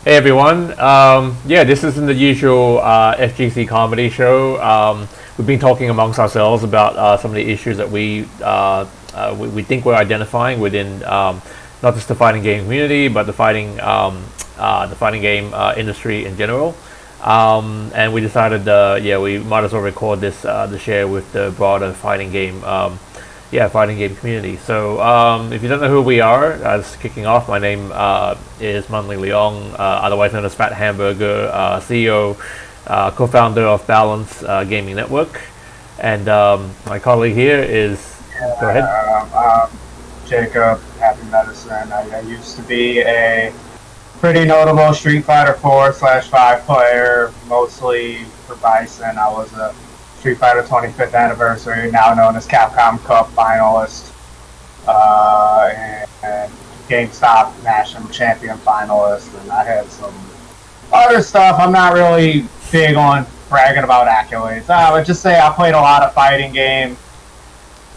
Hey everyone. Yeah, this isn't the usual FGC comedy show. We've been talking amongst ourselves about some of the issues that we think we're identifying within not just the fighting game community, but the fighting game industry in general. And we decided, yeah, we might as well record this to share with the broader fighting game community. So, if you don't know who we are, just kicking off, my name is Manling Leong, otherwise known as Fat Hamburger, CEO, co-founder of Balance Gaming Network, and my colleague here is. Go ahead. Jacob, Happy Medicine. I used to be a pretty notable Street Fighter 4/5 player, mostly for Bison. I was a Street Fighter 25th anniversary, now known as Capcom Cup finalist, and GameStop National Champion finalist, and I had some other stuff. I'm not really big on bragging about accolades. I would just say I played a lot of fighting games.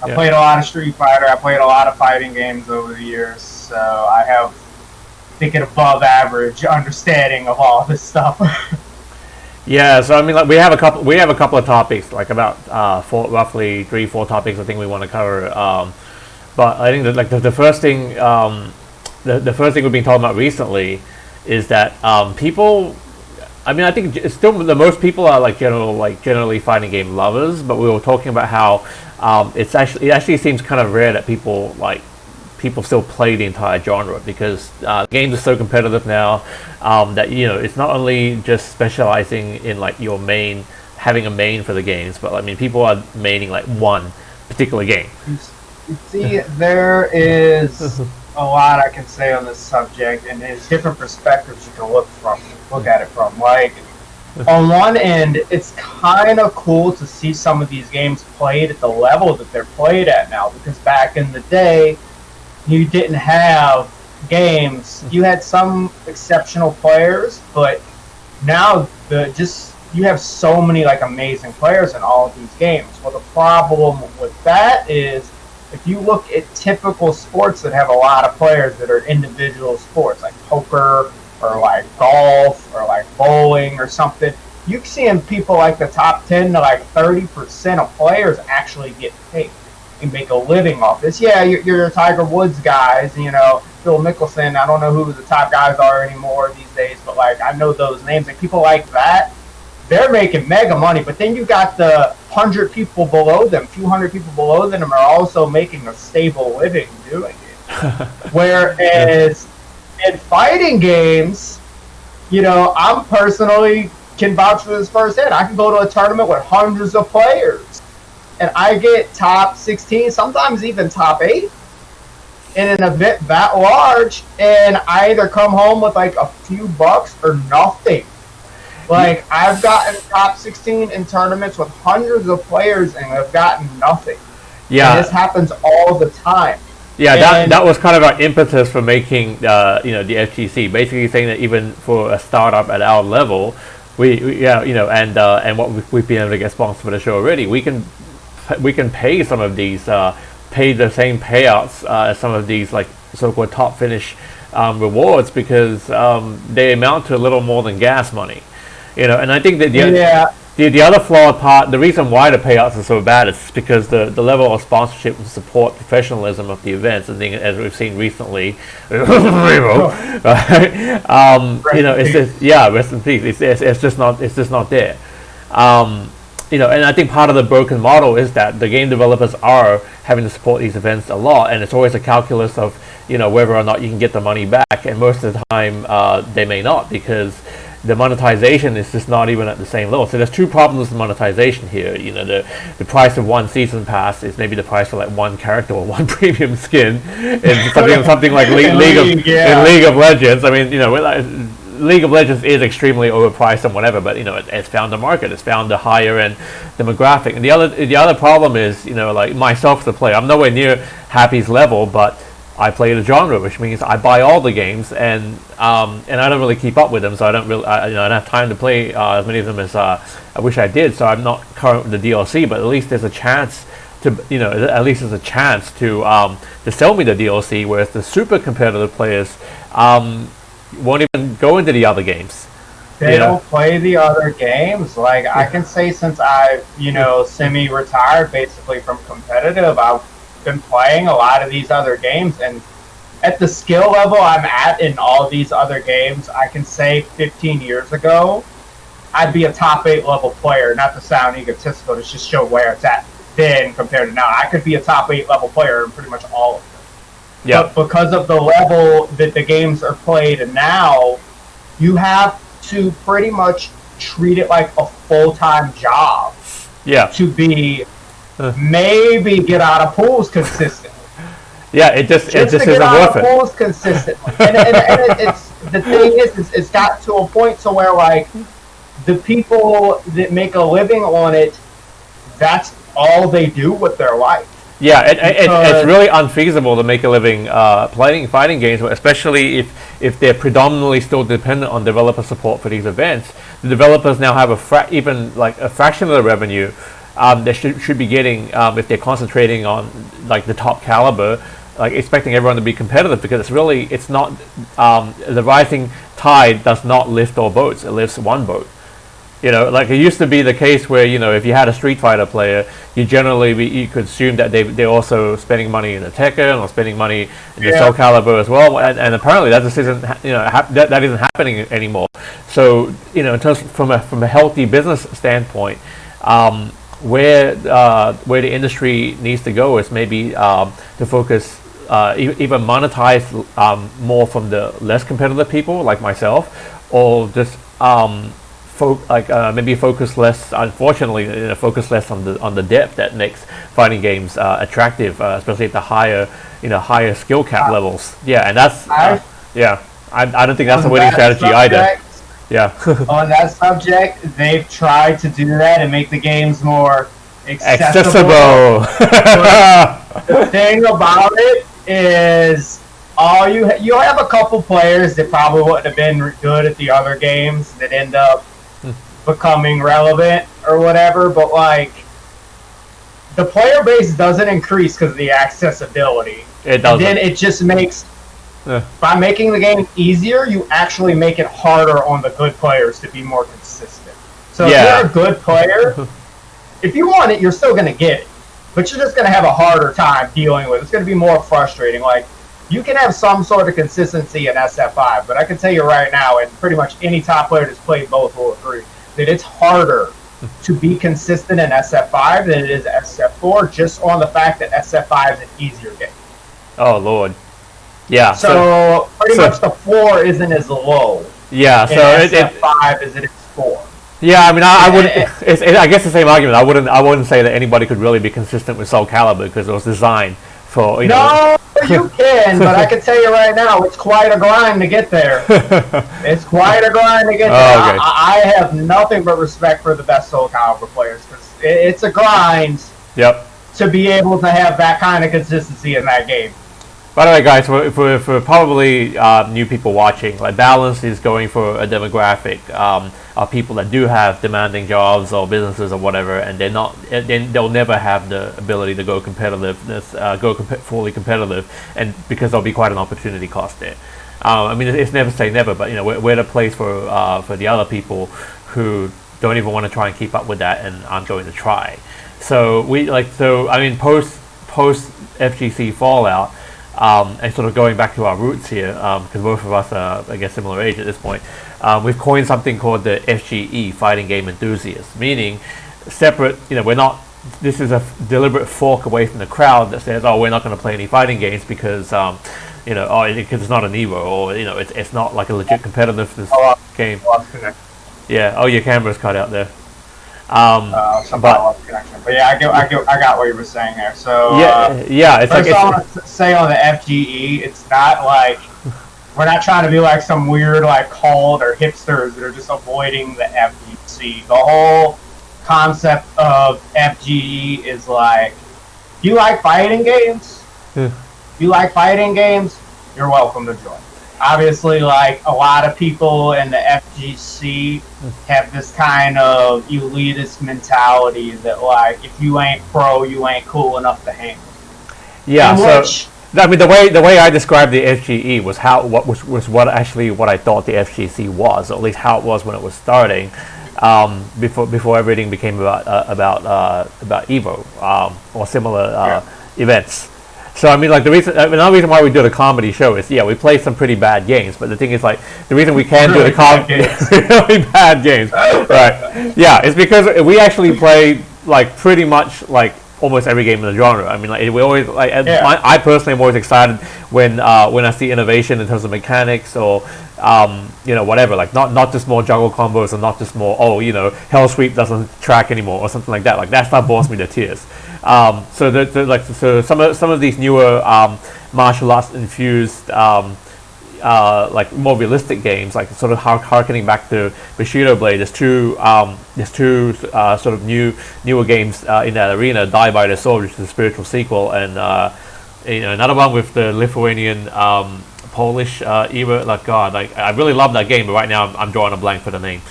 I played a lot of Street Fighter. I played a lot of fighting games over the years, so I have, I think, an above average understanding of all this stuff. Yeah, so I mean, like we have a couple of topics, like about roughly 3-4 topics I think we want to cover. But I think that like the first thing, the first thing we've been talking about recently is that people. I mean, I think it's still the most people are generally fighting game lovers, but we were talking about how it actually seems kind of rare that people still play the entire genre, because games are so competitive now that it's not only just specializing in like your main, having a main for the games, but I mean people are maining like one particular game. You see, there is a lot I can say on this subject, and there's different perspectives you can look at it from. Like, on one end, it's kind of cool to see some of these games played at the level that they're played at now, because back in the day, you didn't have games. You had some exceptional players, but now you have so many like amazing players in all of these games. Well, the problem with that is, if you look at typical sports that have a lot of players that are individual sports, like poker or like golf or like bowling or something, you see in people like the top 10 to like 30% of players actually get paid and make a living off this. Yeah, your Tiger Woods guys, Phil Mickelson. I don't know who the top guys are anymore these days, but like I know those names. Like people like that, they're making mega money. But then you got the 100 people below them, few hundred people below them are also making a stable living doing it. Whereas in fighting games, I'm personally can vouch for this firsthand. I can go to a tournament with hundreds of players, and I get top 16, sometimes even top 8 in an event that large, and I either come home with like a few bucks or nothing. Like, I've gotten top 16 in tournaments with hundreds of players, and I've gotten nothing. Yeah, and this happens all the time. Yeah, that was kind of our impetus for making the FGC, basically saying that even for a startup at our level, and what we've been able to get sponsored for the show already, we can pay some of these, pay the same payouts as some of these like so-called top finish rewards, because they amount to a little more than gas money, And I think that the other flawed part, the reason why the payouts are so bad, is because the level of sponsorship and support professionalism of the events, and as we've seen recently, right? It's just, rest in peace. It's just not there. And I think part of the broken model is that the game developers are having to support these events a lot, and it's always a calculus of whether or not you can get the money back, and most of the time they may not, because the monetization is just not even at the same level. So there's two problems with monetization here. The price of one season pass is maybe the price for like one character or one premium skin in something like League of Legends. I mean, League of Legends is extremely overpriced and whatever, but it's found a market. It's found a higher end demographic. And the other problem is, like myself as a player, I'm nowhere near Happy's level, but I play the genre, which means I buy all the games, and I don't really keep up with them, so I don't have time to play as many of them as I wish I did. So I'm not current with the DLC, but at least there's a chance to sell me the DLC. Whereas the super competitive players, won't even go into the other games. They don't play the other games. Like, I can say since I've, semi-retired basically from competitive, I've been playing a lot of these other games, and at the skill level I'm at in all these other games, I can say 15 years ago, I'd be a top 8 level player, not to sound egotistical, to just show where it's at then compared to now. I could be a top 8 level player in pretty much all of them. Yeah. But because of the level that the games are played now, you have to pretty much treat it like a full-time job. Yeah. To be maybe get out of pools consistently. Yeah, it just isn't worth it. Get out of pools consistently. and it's the thing is it's got to a point to where like the people that make a living on it, that's all they do with their life. Yeah, it's really unfeasible to make a living playing fighting games, especially if they're predominantly still dependent on developer support for these events. The developers now have even like a fraction of the revenue they should be getting if they're concentrating on like the top caliber, like expecting everyone to be competitive, because it's not the rising tide does not lift all boats; it lifts one boat. Like it used to be the case where, if you had a Street Fighter player, you could assume that they're also spending money in the Tekken or spending money in the Soul Calibur as well, and apparently that just isn't, that isn't happening anymore. So, in terms from a healthy business standpoint, where the industry needs to go is maybe to focus, either monetize more from the less competitive people like myself, or just maybe focus less. Unfortunately, focus less on the depth that makes fighting games attractive, especially at the higher skill cap levels. Yeah, and that's I don't think that's a winning strategy either. Yeah. On that subject, they've tried to do that and make the games more accessible. The thing about it is, you have a couple players that probably wouldn't have been good at the other games that end up becoming relevant or whatever, but like the player base doesn't increase because of the accessibility. It doesn't. And then it just makes by making the game easier, you actually make it harder on the good players to be more consistent. So if you're a good player, if you want it, you're still going to get it, but you're just going to have a harder time dealing with it. It's going to be more frustrating. Like, you can have some sort of consistency in SF5, but I can tell you right now, and pretty much any top player that's played both will agree, that it's harder to be consistent in SF5 than it is SF4, just on the fact that SF5 is an easier game. Oh, Lord. Yeah. So pretty much the floor isn't as low. Yeah, so SF5 as it is 4. Yeah, I mean, I wouldn't. I guess the same argument. I wouldn't say that anybody could really be consistent with Soul Calibur because it was designed for No, you can, but I can tell you right now, it's quite a grind to get there. It's quite a grind to get there. Okay. I have nothing but respect for the best Soul Calibur players because it's a grind. Yep. To be able to have that kind of consistency in that game. By the way, guys, for probably new people watching, like Balance is going for a demographic of people that do have demanding jobs or businesses or whatever, and they'll never have the ability to go fully competitive, and because there'll be quite an opportunity cost there. I mean, it's never say never, but we're the place for the other people who don't even want to try and keep up with that and aren't going to try. So I mean, post FGC fallout. And sort of going back to our roots here, because both of us are, I guess, similar age at this point, we've coined something called the FGE, Fighting Game Enthusiasts, meaning separate, we're not, this is a deliberate fork away from the crowd that says, oh, we're not going to play any fighting games because, because it's not an Evo, or, it's not like a legit competitive game. Yeah, oh, your camera's cut out there. But yeah, I got what you were saying there. So it's first I want to say on the FGE, it's not like we're not trying to be like some weird like cult or hipsters that are just avoiding the FGC. The whole concept of FGE is like, you like fighting games? You like fighting games? You're welcome to join. Obviously, like a lot of people in the FGC have this kind of elitist mentality that, like, if you ain't pro, you ain't cool enough to handle. Yeah, which I mean, the way I described the FGE was what I thought the FGC was, or at least how it was when it was starting, before everything became about Evo or similar events. So I mean, like another reason why we do the comedy show is we play some pretty bad games, but the thing is, like, the reason we can do the really bad games, right? Yeah, it's because we actually play like pretty much like almost every game in the genre. I mean, like, we always like. I personally am always excited when I see innovation in terms of mechanics or whatever. Like not just more juggle combos and not just more Hell Sweep doesn't track anymore or something like that. Like that stuff bores me to tears. So some of these newer martial arts infused like more realistic games, like sort of harkening back to Bushido Blade. There's two sort of newer games in that arena. Die by the Sword, which is a spiritual sequel, and another one with the Lithuanian Polish era. Like God, like I really love that game, but right now I'm drawing a blank for the name.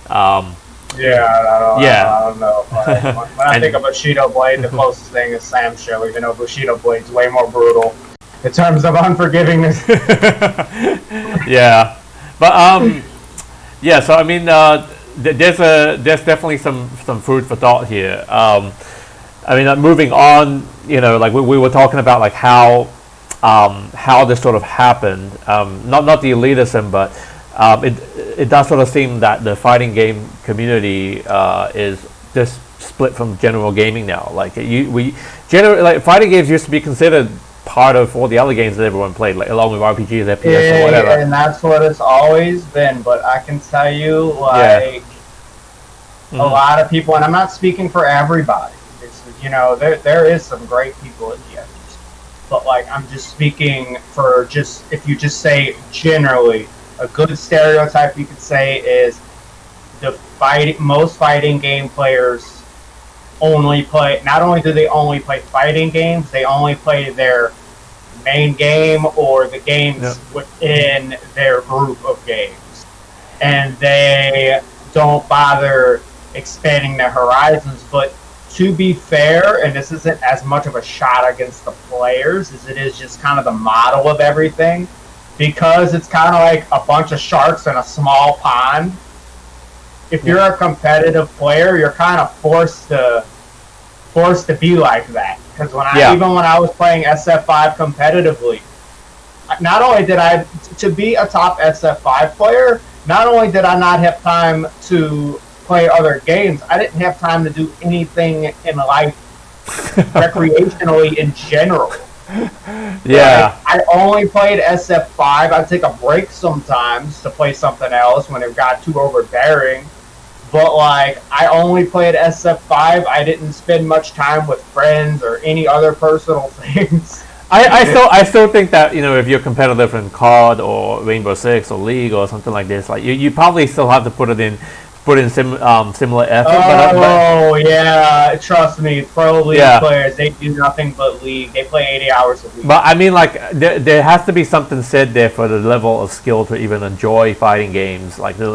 I don't know. When I think of Bushido Blade, the closest thing is Sam Show, even though Bushido Blade's way more brutal in terms of unforgivingness. Yeah, but so I mean, there's definitely some food for thought here. I mean, moving on, like we were talking about, like how this sort of happened. Not the elitism, but it does sort of seem that the fighting game community is just split from general gaming now. Like we generally, like, fighting games used to be considered part of all the other games that everyone played, like along with RPGs, FPS, or whatever. And that's what it's always been. But I can tell you, like, a lot of people, and I'm not speaking for everybody. It's, there is some great people at the end. But like, I'm just speaking for if you just say generally, a good stereotype you could say is most fighting game players only play. Not only do they only play fighting games, they only play their main game or the games within their group of games, and they don't bother expanding their horizons. But to be fair, and this isn't as much of a shot against the players as it is just kind of the model of everything, because it's kind of like a bunch of sharks in a small pond. If you're a competitive player, you're kind of forced to be like that. Because even when I was playing SF5 competitively, not only did I, to be a top SF5 player, not only did I not have time to play other games, I didn't have time to do anything in life recreationally in general. Yeah. Like, I only played SF5. I'd take a break sometimes to play something else when it got too overbearing. But like, I only played SF5. I didn't spend much time with friends or any other personal things. I still think that, if you're competitive in COD or Rainbow Six or League or something like this, like you probably still have to put in similar effort. Yeah, trust me, pro League players, they do nothing but League. They play 80 hours a week. But I mean, like, there has to be something said there for the level of skill to even enjoy fighting games, like the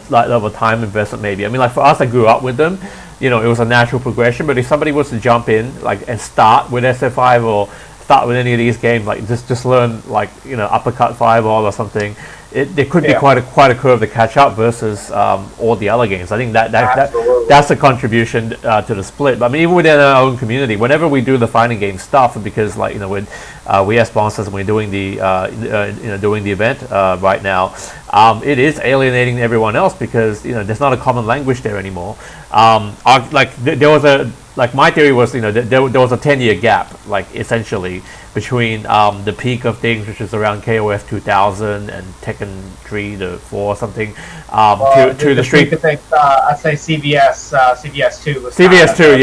level of time investment maybe. I mean, like, for us that grew up with them, it was a natural progression. But if somebody was to jump in, like, and start with SF5 or start with any of these games, like just learn, like, uppercut fireball or something, there could be quite a curve to catch up versus all the other games. I think that's a contribution to the split. But I mean, even within our own community, whenever we do the fighting game stuff, because, like, when we have sponsors and we're doing the doing the event right now, it is alienating everyone else because there's not a common language there anymore. There was my theory was, there was a 10-year gap, like, essentially, between the peak of things, which is around KOF 2000 and Tekken 3 to 4 or something, to the Street. I'd say CVS 2 was CVS 2,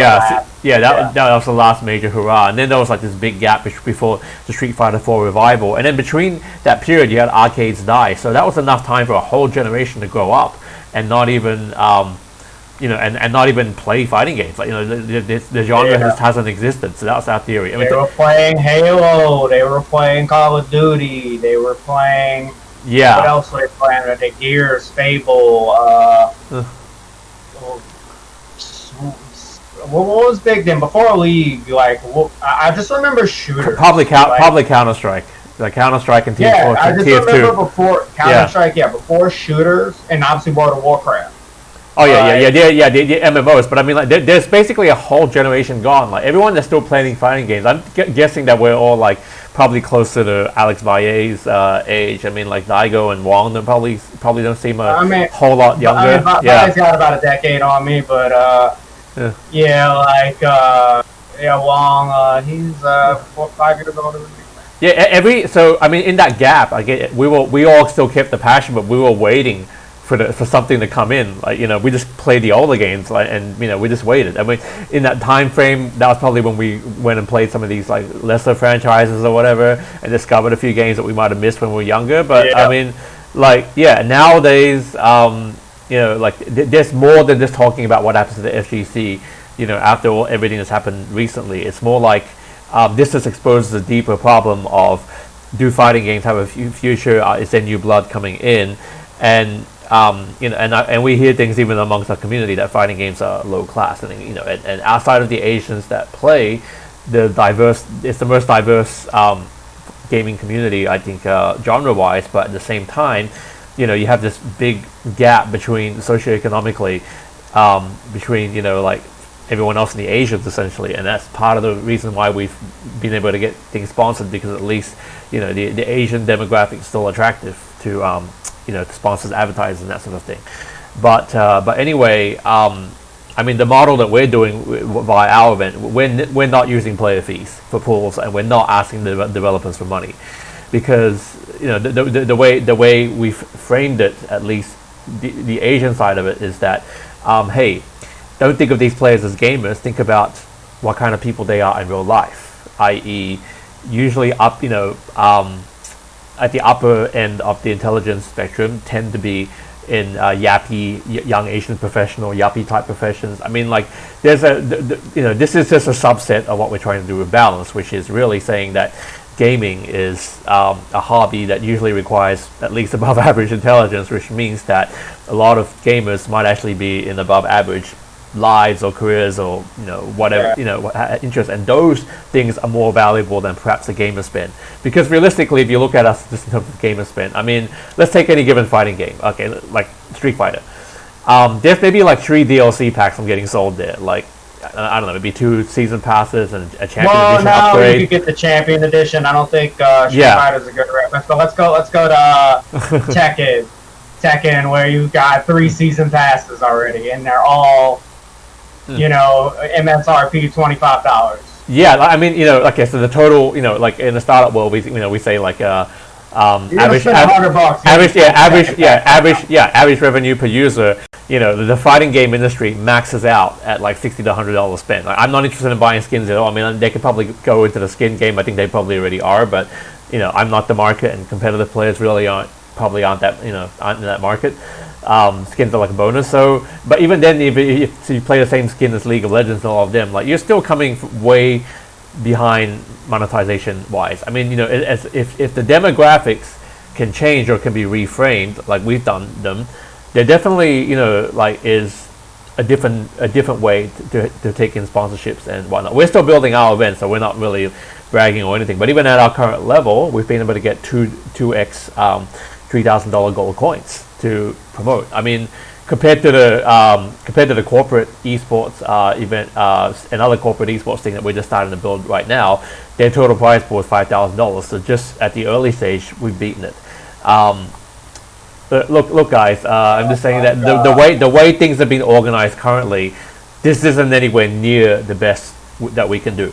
that was the last major hurrah, and then there was like this big gap before the Street Fighter 4 revival, and then between that period you had arcades die, so that was enough time for a whole generation to grow up and not even and not even play fighting games. Like, the genre hasn't existed. So that's our theory. I mean, they were playing Halo. They were playing Call of Duty. They were playing. Yeah. What else were they playing? The Gears, Fable. what was big then before League? Like, I just remember shooters. Probably Counter Strike, like Counter Strike and Yeah, I just remember TF2. before Counter Strike. Yeah, before shooters, and obviously World of Warcraft. Oh the MMOs. But I mean, like, there's basically a whole generation gone. Like everyone that's still playing fighting games. I'm guessing that we're all like probably closer to Alex Valle's age. I mean, like Daigo and Wong, they probably don't seem whole lot younger. Valle's got about a decade on me, but Wong, he's 4 or 5 years older than me. Yeah, so I mean, in that gap, we all still kept the passion, but we were waiting for something to come in. Like, we just played the older games, and we just waited. I mean, in that time frame, that was probably when we went and played some of these like lesser franchises or whatever, and discovered a few games that we might have missed when we were younger. But I mean, nowadays, there's more than just talking about what happens to the FGC. After everything that's happened recently, it's more like this just exposes a deeper problem of, do fighting games have a future? Is there new blood coming in? And and we hear things even amongst our community that fighting games are low class, and outside of the Asians that play, it's the most diverse gaming community, I think, genre-wise. But at the same time, you have this big gap between socioeconomically, between like everyone else in the Asians essentially, and that's part of the reason why we've been able to get things sponsored, because at least the Asian demographic is still attractive to to sponsors, advertisers, and that sort of thing. But anyway, I mean, the model that we're doing via our event, we're not using player fees for pools, and we're not asking the developers for money, because the way we've framed it, at least the Asian side of it, is that hey, don't think of these players as gamers. Think about what kind of people they are in real life, i.e., usually at the upper end of the intelligence spectrum, tend to be in yappy, young Asian professional, yappy type professions. I mean, like, there's this is just a subset of what we're trying to do with balance, which is really saying that gaming is a hobby that usually requires at least above average intelligence, which means that a lot of gamers might actually be in above average lives or careers or whatever interests, and those things are more valuable than perhaps a gamer spend. Because realistically, if you look at us just in terms of gamer spend, I mean, let's take any given fighting game, okay, like Street Fighter. There's maybe like 3 DLC packs I'm getting sold there, like I don't know, maybe 2 season passes and a champion edition upgrade. You could get the champion edition. I don't think Street Fighter's a good rep. Let's go to Tekken, where you got 3 season passes already, and they're all MSRP $25. Yeah, I mean, okay, so the total, like in the startup world, we say like average revenue per user. The fighting game industry maxes out at like $60 to $100 spend. Like, I'm not interested in buying skins at all. I mean, they could probably go into the skin game. I think they probably already are, but I'm not the market, and competitive players really aren't that aren't in that market. Skins are like a bonus. So, but even then, if you play the same skin as League of Legends and all of them, like, you're still coming way behind monetization wise. I mean, if the demographics can change or can be reframed, like we've done them, there definitely is a different way to take in sponsorships and whatnot. We're still building our event, so we're not really bragging or anything. But even at our current level, we've been able to get 2x $3,000 gold coins to promote. I mean, compared to the corporate esports event, another corporate esports thing that we're just starting to build right now, their total prize pool is $5,000. So just at the early stage, we've beaten it. But look, guys, I'm just saying that the way things have been organized currently, this isn't anywhere near the best that we can do.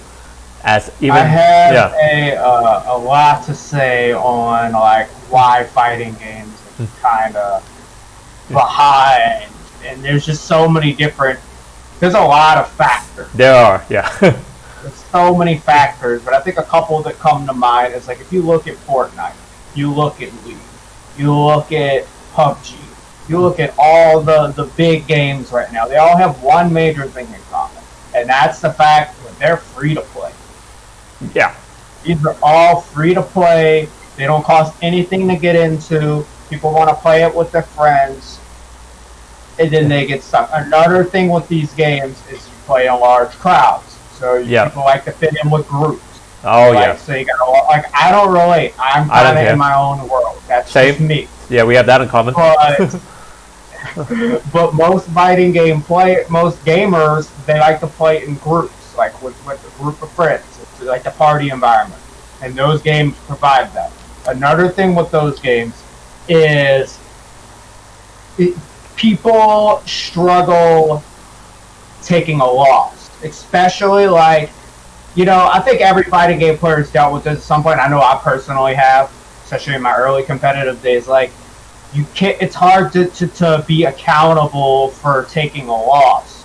I have a lot to say on like why fighting games are kind of behind, and there's just so many different. There's a lot of factors. There are, yeah. There's so many factors, but I think a couple that come to mind is, like, if you look at Fortnite, you look at League, you look at PUBG, you look at all the big games right now. They all have one major thing in common, and that's the fact that they're free to play. Yeah. These are all free to play. They don't cost anything to get into. People want to play it with their friends. and then they get stuck. Another thing with these games is you play in large crowds, so people like to fit in with groups. Oh yeah. So you got like I don't relate. I'm kind of in my own world. That's just me. Yeah, we have that in common. But most fighting game most gamers, they like to play in groups, like with a group of friends. It's like the party environment, and those games provide that. Another thing with those games is people struggle taking a loss, especially like. I think every fighting game player has dealt with this at some point. I know I personally have, especially in my early competitive days. Like, you can't. It's hard to be accountable for taking a loss.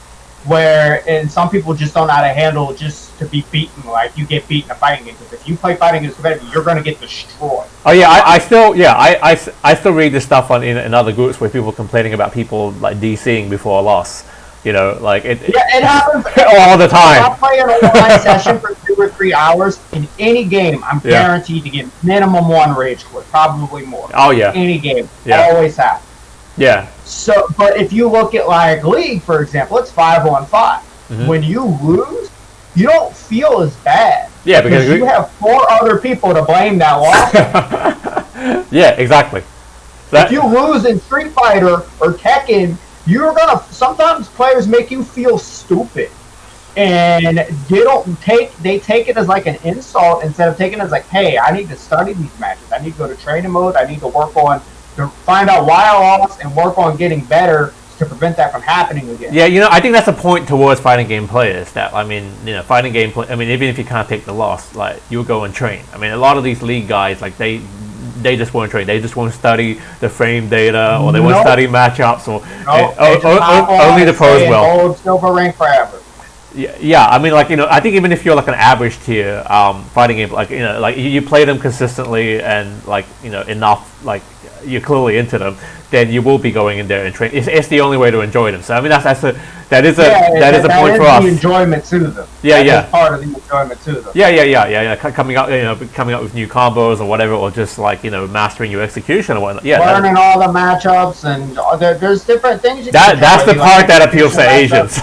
And some people just don't know how to handle just to be beaten. Like, you get beaten in a fighting game. Because if you play fighting games competitive, you're going to get destroyed. Oh yeah, I still read this stuff in other groups where people complaining about people like DCing before a loss. Like it happens all the time. If I play an online session for 2 or 3 hours in any game, I'm guaranteed to get minimum 1 rage quit, probably more. Oh yeah. Any game, always have. Yeah. So, but if you look at like League, for example, it's 5-on-5. Mm-hmm. When you lose, you don't feel as bad. Yeah, because you have 4 other people to blame that loss. Yeah, exactly. If you lose in Street Fighter or Tekken, you're gonna sometimes players make you feel stupid, and they take it as like an insult instead of taking it as like, hey, I need to study these matches. I need to go to training mode. I need to find out why I lost and work on getting better to prevent that from happening again. Yeah, I think that's a point towards fighting game players. That fighting game play. I mean, even if you can't take the loss, like you'll go and train. I mean, a lot of these league guys, like they just won't train. They just won't study the frame data, or they won't study matchups, or only the pros will. Gold, silver rank forever. Yeah. I mean, like I think even if you're like an average tier fighting game, like like you play them consistently and like enough, like you're clearly into them, then you will be going in there and train. It's the only way to enjoy them. So I mean, that is a point for us. The enjoyment to them. That's part of the enjoyment to them. Yeah. Coming up with new combos or whatever, or just like mastering your execution or whatnot. Yeah, learning all the matchups, and there's different things. That's the part that appeals to Asians.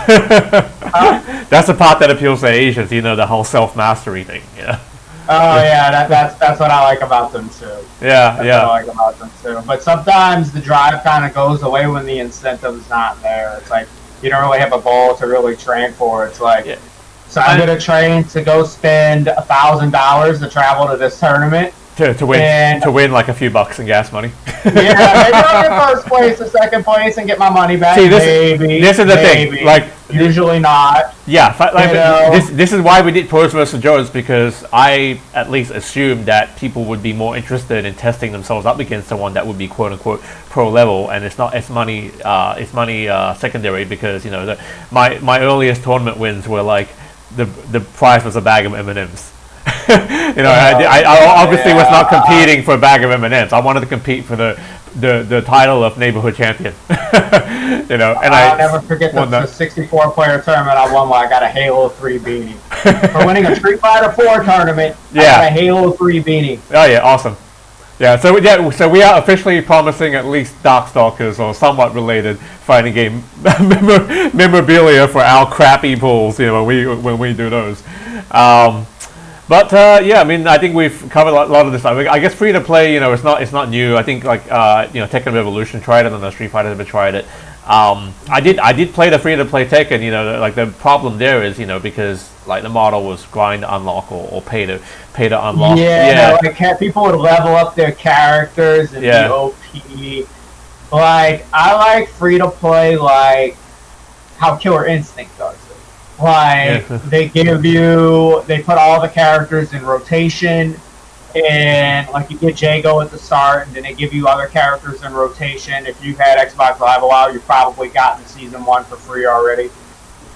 That's the part that appeals to Asians. The whole self mastery thing. Yeah. Oh yeah, that's what I like about them too. That's what I like about them too. But sometimes the drive kind of goes away when the incentive's not there. It's like you don't really have a goal to really train for. It's like, so I'm gonna train to go spend $1,000 to travel to this tournament. To win like a few bucks in gas money. Maybe I'll get first place or second place and get my money back. See, this is the thing. Like usually not. Yeah, this is why we did Pros vs. Joes, because I at least assumed that people would be more interested in testing themselves up against someone that would be quote unquote pro level, and it's money secondary, because my earliest tournament wins were like the prize was a bag of M&Ms. I obviously was not competing for a bag of M&Ms. I wanted to compete for the title of neighborhood champion. And I'll never forget the 64-player tournament I won. Where I got a Halo 3 beanie for winning a Street Fighter 4 tournament. I got a Halo 3 beanie. Oh yeah, awesome. Yeah, so we are officially promising at least Darkstalkers or somewhat related fighting game memorabilia for our crappy pools. When we do those. But I mean, I think we've covered a lot of this stuff. I guess free to play, it's not new. I think like Tekken Revolution tried it, and the Street Fighter never tried it. I did play the free to play Tekken. Like the problem there is because like the model was grind to unlock or pay to unlock. Like people would level up their characters and be OP. Like I like free to play, like how Killer Instinct does. Like they put all the characters in rotation, and like you get Jago at the start, and then they give you other characters in rotation. If you've had Xbox Live a while, you've probably gotten Season 1 for free already.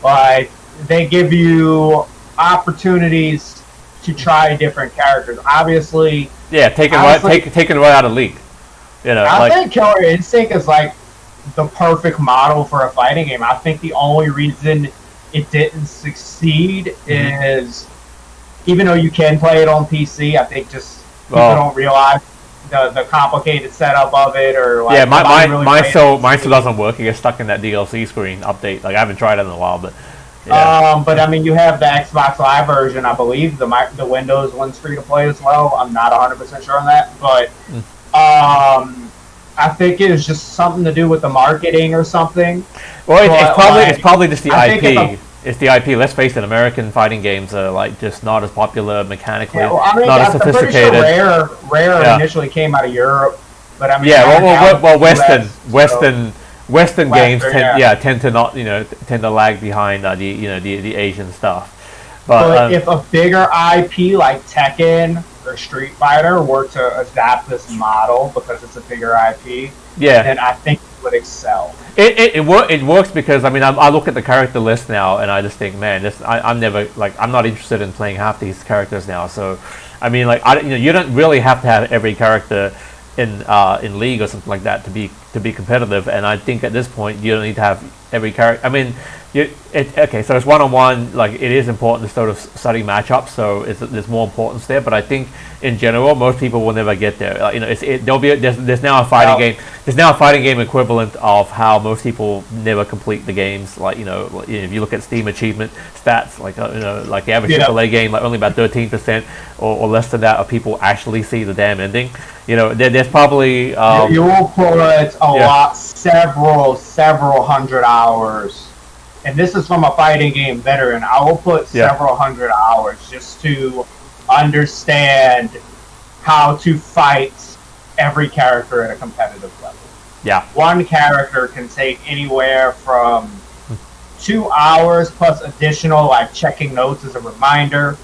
Like they give you opportunities to try different characters. Obviously, taken right out of League. I think Killer Instinct is like the perfect model for a fighting game. I think the only reason it didn't succeed is, even though you can play it on PC, I think just people don't realize the complicated setup of it, or like Yeah, mine mine still doesn't work. It gets stuck in that DLC screen update. Like I haven't tried it in a while, but But I mean, you have the Xbox Live version, I believe. The Windows one's free to play as well. I'm not 100% sure on that, but I think it was just something to do with the marketing or something. Well, But, it's probably just the I think IP. It's the IP. Let's face it, American fighting games are like just not as popular mechanically, Yeah, well, I mean, not as I'm pretty sophisticated. sure Rare Yeah. initially came out of Europe, but I mean, Yeah, now well, US, Western games Western, tend to not tend to lag behind the Asian stuff. But if a bigger IP like Tekken or Street Fighter were to adapt this model because it's a bigger IP, then I think it would excel. It works because I mean I look at the character list now and I just think, man, I'm never I'm not interested in playing half these characters now. So I mean you don't really have to have every character in League or something like that to be competitive, and I think at this point you don't need to have every character. I mean, okay, so it's one-on-one. Like it is important to sort of study matchups, so there's more importance there. But I think in general, most people will never get there. There's now a fighting game. There's now a fighting game equivalent of how most people never complete the games. Like if you look at Steam achievement stats, like like the average AAA game, like only about 13% or less than that of people actually see the damn ending. There's probably you will put several hundred hours, and this is from a fighting game veteran. I will put several hundred hours just to understand how to fight every character at a competitive level. Yeah, one character can take anywhere from 2 hours plus additional like checking notes as a reminder.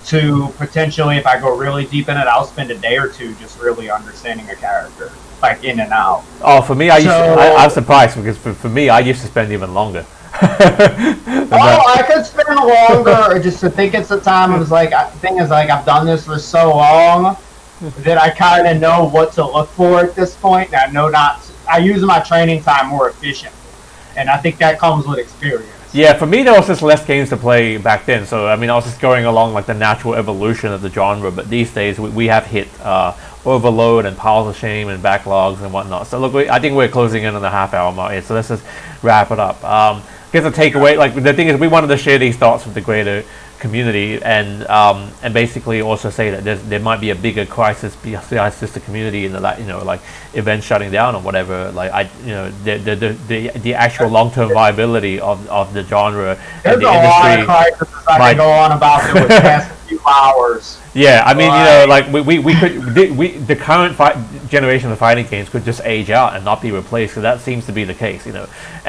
To potentially, if I go really deep in it, I'll spend a day or two just really understanding a character, like in and out. Oh, for me, I'm surprised because for me, I used to spend even longer. I could spend longer, just to think it's the time. It was like, the thing is, like, I've done this for so long that I kind of know what to look for at this point. And I use my training time more efficiently, and I think that comes with experience. Yeah, for me there was just less games to play back then, so I mean I was just going along like the natural evolution of the genre. But these days we have hit overload and piles of shame and backlogs and whatnot. So look, I think we're closing in on the half-hour mark here, so let's just wrap it up. I guess the takeaway, like the thing is, we wanted to share these thoughts with the greater community and basically also say that there might be a bigger crisis besides just the community in the like events shutting down or whatever. Like the actual long-term viability of the genre and the industry. There's a lot of crises I can go on about it with the past few hours. Yeah, I mean, like we could the current generation of fighting games could just age out and not be replaced. So that seems to be the case, And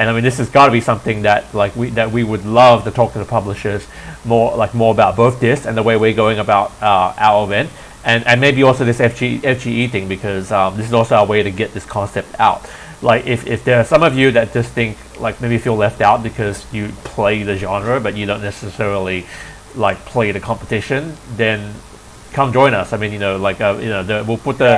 I mean, this has got to be something that we would love to talk to the publishers more about both this and the way we're going about our event, and maybe also this FGE thing, because this is also our way to get this concept out. Like if there are some of you that just think like maybe feel left out because you play the genre but you don't necessarily like play the competition, then come join us. I mean, we'll put the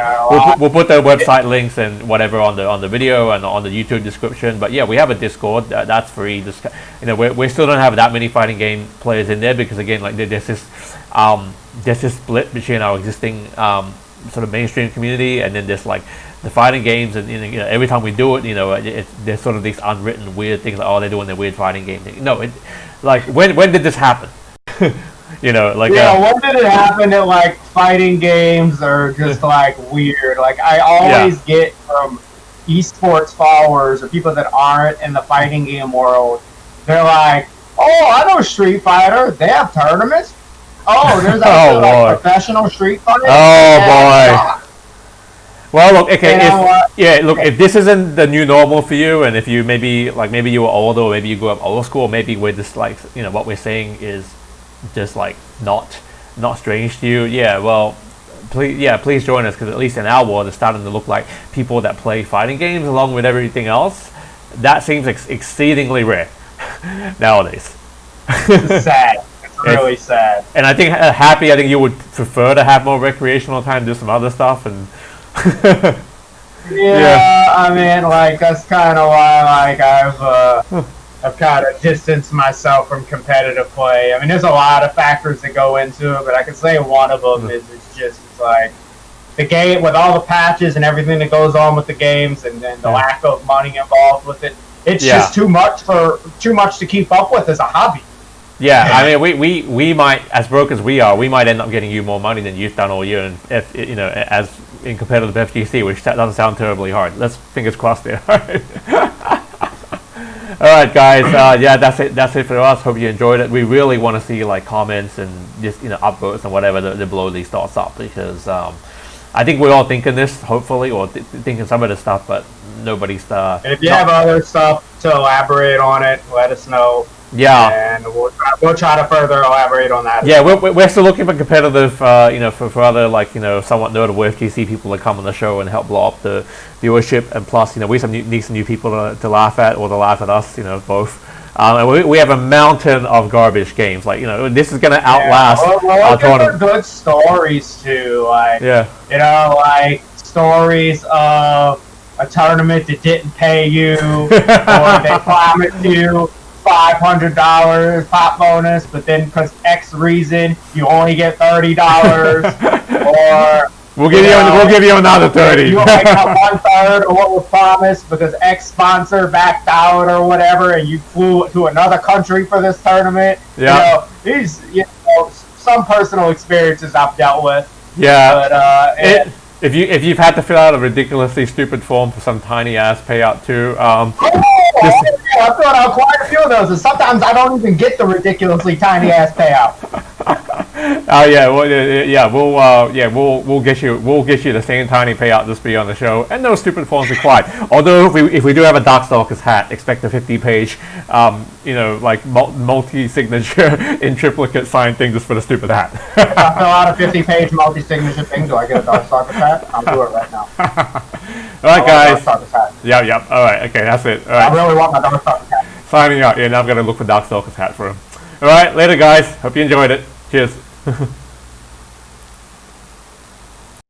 website links and whatever on the video and on the YouTube description. But yeah, we have a Discord that's free. Just we still don't have that many fighting game players in there because again, like there's this split between our existing sort of mainstream community and then there's like the fighting games, and every time we do it, there's sort of these unwritten weird things like, oh, they're doing their weird fighting game thing. No, when did this happen? When did it happen that like fighting games are just like weird? Like I always get from esports followers or people that aren't in the fighting game world, they're like, oh, I know Street Fighter, they have tournaments. Oh, there's actually professional Street Fighter. Oh boy. Well, look, okay, if this isn't the new normal for you, and if you maybe you were older, or maybe you grew up old school, maybe we're just like, what we're saying is just like not strange to you. Yeah, well, please join us, because at least in our world, it's starting to look like people that play fighting games along with everything else. That seems exceedingly rare nowadays. It's sad. It's really sad. And I think you would prefer to have more recreational time, do some other stuff, and I mean, like that's kind of why, like I've kind of distanced myself from competitive play. I mean, there's a lot of factors that go into it, but I can say one of them is it's like the game with all the patches and everything that goes on with the games, and then the lack of money involved with it. It's just too much to keep up with as a hobby. Yeah, I mean, we might, as broke as we are, we might end up getting you more money than you've done all year, and if you know, as in competitive FGC, which doesn't sound terribly hard. Let's fingers crossed there. All right, guys. Yeah, that's it. That's it for us. Hope you enjoyed it. We really want to see like comments and just upvotes and whatever to blow these thoughts up, because I think we're all thinking this, hopefully, or thinking some of this stuff, but nobody's. And if you have other stuff to elaborate on it, let us know. Yeah, and we'll try to further elaborate on that. Yeah, we're still looking for competitive, for other somewhat notable FGC people to come on the show and help blow up the viewership, and plus we need some new people to laugh at, or to laugh at us, both. And we have a mountain of garbage games. Like this is gonna outlast our tournament. Good stories too, like like stories of a tournament that didn't pay you, or they promised you $500 pop bonus, but then because X reason you only get $30, or we'll give you another 30. You only got 1/3 of what was promised because X sponsor backed out or whatever, and you flew to another country for this tournament. Yeah, these some personal experiences I've dealt with. Yeah, but if you've had to fill out a ridiculously stupid form for some tiny ass payout too, I filled out quite a few of those, and sometimes I don't even get the ridiculously tiny ass payout. We'll get you the same tiny payout just be on the show, and no stupid forms required. Although if we do have a Darkstalker's hat, expect a 50-page, multi-signature in triplicate signed thing just for the stupid hat. If I fill out a 50-page multi-signature thing, do I get a Darkstalker's hat? I'll do it right now. All right, guys. Yeah. All right. Okay, that's it. All right. I really want my Darkstalker's hat. Signing out. Yeah, now I'm gonna look for Darkstalker's hat for him. All right, later, guys. Hope you enjoyed it. Cheers.